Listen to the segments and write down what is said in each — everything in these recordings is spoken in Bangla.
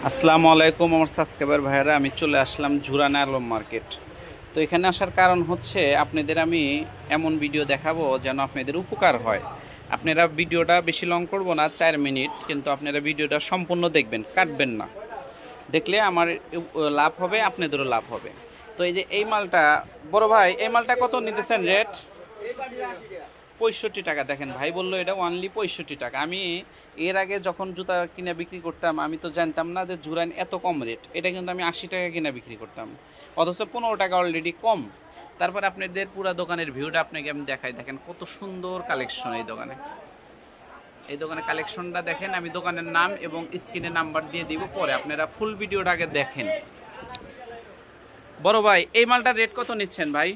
আসসালামু আলাইকুম আমার সাবস্ক্রাইবার ভাইয়েরা, আমি চলে আসলাম জুরান আলম মার্কেট। তো এখানে আসার কারণ হচ্ছে আপনাদের আমি এমন ভিডিও দেখাবো যেন আপনাদের উপকার হয়। আপনারা ভিডিওটা বেশি লং করবো না, 4 মিনিট, কিন্তু আপনারা ভিডিওটা সম্পূর্ণ দেখবেন, কাটবেন না। দেখলে আমার লাভ হবে, আপনাদেরও লাভ হবে। তো এই যে এই মালটা, বড় ভাই এই মালটা কত নিতেছেন রেট? 65 টাকা। দেখেন ভাই বললো এটা অনলি 65 টাকা। আমি এর আগে যখন জুতা কিনে বিক্রি করতাম আমি তো জানতাম না যে জুরাইন এত কম রেট। এটা কিন্তু আমি 80 টাকা কিনে বিক্রি করতাম, অথচ 15 টাকা অলরেডি কম। তারপর আপনাদের পুরো দোকানের ভিউটা আপনাকে আমি দেখাই। দেখেন কত সুন্দর কালেকশন এই দোকানে। এই দোকানের কালেকশনটা দেখেন। আমি দোকানের নাম এবং স্ক্রিনে নাম্বার দিয়ে দিব, পরে আপনারা ফুল ভিডিওটা আগে দেখেন। বড় ভাই এই মালটার রেট কত নিচ্ছেন ভাই?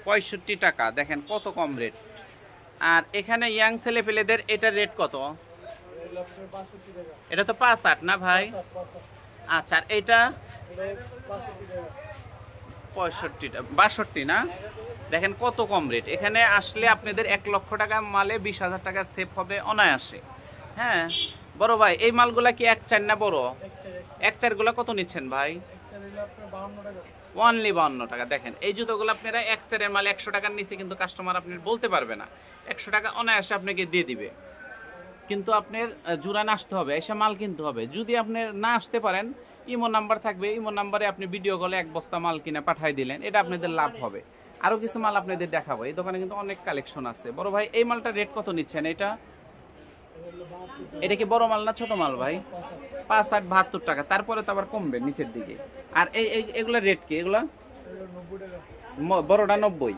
65 টাকা। দেখেন কত কম রেট। আর এখানে ইয়াং ছেলে পেলেদের এটার রেট কত? এটা তো 5-8 না ভাই? আচ্ছা, আর এটা 62 না? দেখেন কত কম রেট। এখানে আসলে আপনাদের 1 লক্ষ টাকা মালে 20,000 টাকা সেভ হবে অনায়াসে। হ্যাঁ বড় ভাই, এই মালগুলা কি 1-4 না বড়? 1-4 গুলা কত নিচ্ছেন ভাই? অনলি 52 টাকা। দেখেন এই জুতোগুলো আপনারা 1-4 এর মাল 100 টাকার নিচে কিন্তু কাস্টমার আপনি বলতে পারবে না। 100 টাকা অনায়াসে আপনাকে দিয়ে দিবে। কিন্তু আপনার জুরান আসতে হবে, এসে মাল কিনতে হবে। যদি আপনি না আসতে পারেন, ইমো নাম্বার থাকবে, ইমো নাম্বারে আপনি ভিডিও কলে 1 বস্তা মাল কিনে পাঠাই দিলেন, এটা আপনাদের লাভ হবে। আরো কিছু মাল আপনাদের দেখাবো। এই দোকানে কিন্তু অনেক কালেকশন আছে। বড় ভাই এই মালটা রেট কত নিচ্ছেন? এটা কি বড় মাল না ছোট মাল ভাই? 5-8 72 টাকা। তারপরে তো আবার কমবে নিচের দিকে। আর এগুলা রেট কি? এগুলা বড়টা 90,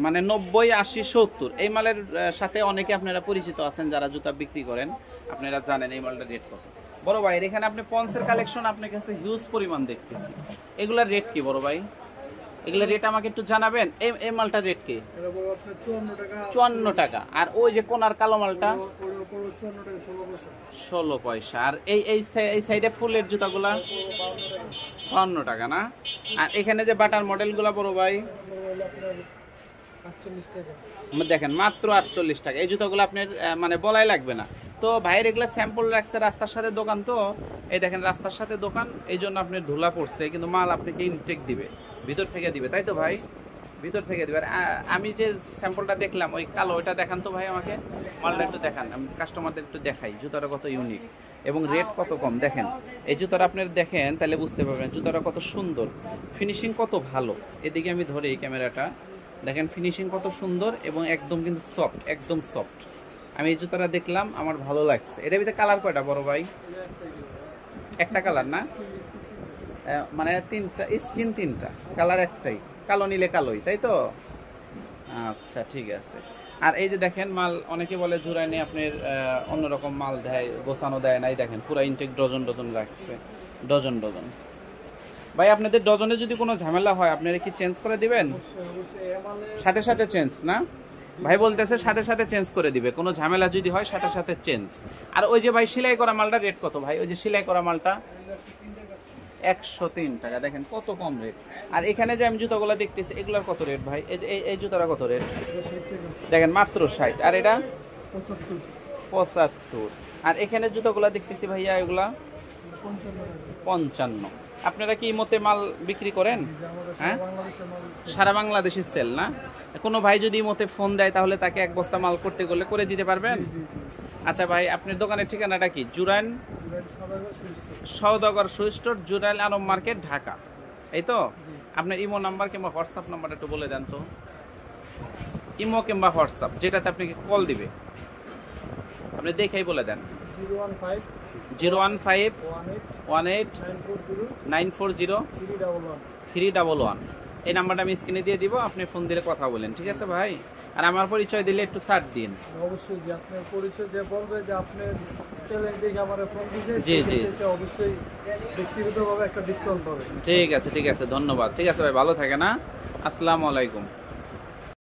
মানে 90, 80, 70। এই মালের সাথে অনেকে আপনারা পরিচিত আছেন যারা জুতা বিক্রি করেন, আপনারা জানেন এই মালটার রেট কত। বড় ভাই এখানে আপনি পন্সের কালেকশন আপনার কাছে হিউজ পরিমাণ দেখতেছি। এগুলার রেট কি বড় ভাই? এগুলা রেট আমাকে একটু জানাবেন। এই মালটার রেট কি? 54 টাকা। আর ওই যে কোনার কালো মালটা 16 পয়সা। আর এই সাইডে ফুলের জুতাগুলা 52 টাকা না? আর এখানে যে বাটার মডেলগুলা বড় ভাই দেখেন মাত্র 48 টাকা। এই জুতাগুলো আপনার মানে বলাই লাগবে না। তো ভাইয়ের এগুলো স্যাম্পল রাখছে, রাস্তার সাথে দোকান। তো এই দেখেন রাস্তার সাথে দোকান, এই জন্য আপনার ধুলা পড়ছে, কিন্তু মাল আপনাকে ইনটেক দিবে, ভিতর থেকে দিবে, তাই তো ভাই? ভিতর থেকে দিবে। আমি যে স্যাম্পলটা দেখলাম ওই কালো, ওইটা দেখান তো ভাই আমাকে। মালটা একটু দেখান, আমি কাস্টমারদের একটু দেখাই জুতাটা কত ইউনিক এবং রেট কত কম। দেখেন এই জুতাটা আপনার দেখেন, তাহলে বুঝতে পারবেন জুতাটা কত সুন্দর, ফিনিশিং কত ভালো। এদিকে আমি ধরে এই ক্যামেরাটা, দেখেন ফিনিশিং কত সুন্দর এবং একদম কিন্তু সফট, একদম সফট। আমি এই জুতাটা দেখলাম, আমার ভালো লাগছে। এটার ভিতরে কালার কয়টা বড় ভাই? একটা কালার না, মানে 3টা স্কিন, 3টা কালার, একটাই কালো নিলে কালোই, তাই তো? আচ্ছা ঠিক আছে। আর এই যে দেখেন মাল, অনেকে বলে জুরাইনে আপনার অন্যরকম মাল দেয়, গোছানো দেয় নাই। দেখেন পুরা ইনটেক ডজন ডজন রাখছে, ডজন ডজন। ভাই আপনাদের ডজনে যদি কোনো ঝামেলা হয় আপনারা কি চেঞ্জ করে দিবেন? সাথে সাথে চেঞ্জ না ভাই? বলতেছে সাথে সাথে চেঞ্জ করে দিবে, কোনো ঝামেলা যদি হয় সাথে সাথে চেঞ্জ। আর ওই যে ভাই সেলাই করা মালটা রেট কত ভাই? ওই যে সেলাই করা মালটা 103 টাকা। দেখেন কত কম রেট। আর এখানে যে আমি জুতাগুলো দেখতেছি এগুলার কত রেট ভাই? এই জুতাটা কত রেট? দেখেন মাত্র 60। আর এটা 75। আর এখানে জুতাগুলো দেখতেছি ভাইয়া এগুলা 55। আপনারা কি মতে মাল বিক্রি করেন? হ্যাঁ, সারা বাংলাদেশের সেল না? কোনো ভাই যদি মতে ফোন দেয় তাহলে তাকে 1 বস্তা মাল করতে গেলে করে দিতে পারবেন? আচ্ছা ভাই আপনার দোকানের ঠিকানাটা কি? Jurain Sawdagar shoe store, Jurain Alam market, Dhaka, এই তো? আপনার ইমো নাম্বার কিংবা হোয়াটসঅ্যাপ নাম্বারটা একটু বলে দেন তো। ইমো কিংবা হোয়াটসঅ্যাপ যেটাতে আপনাকে কল দিবে আপনি দেখেই বলে দেন। 01518940311 এই নাম্বারটা আমি স্ক্রিনে দিয়ে দিব, আপনি ফোন দিলে কথা বলেন, ঠিক আছে ভাই? আর আমার পরিচয় দিলে একটু ছাড় দিন। অবশ্যই, যে আপনার পরিচয় যে বলবে যে আপনি চ্যানেল দেখে আমারে ফোন দিয়েছে, জি জি, অবশ্যই ব্যক্তিগতভাবে একটা ডিসকাউন্ট পাবে। ঠিক আছে ঠিক আছে, ধন্যবাদ। ঠিক আছে ভাই, ভালো থাকে না? আসসালামু আলাইকুম।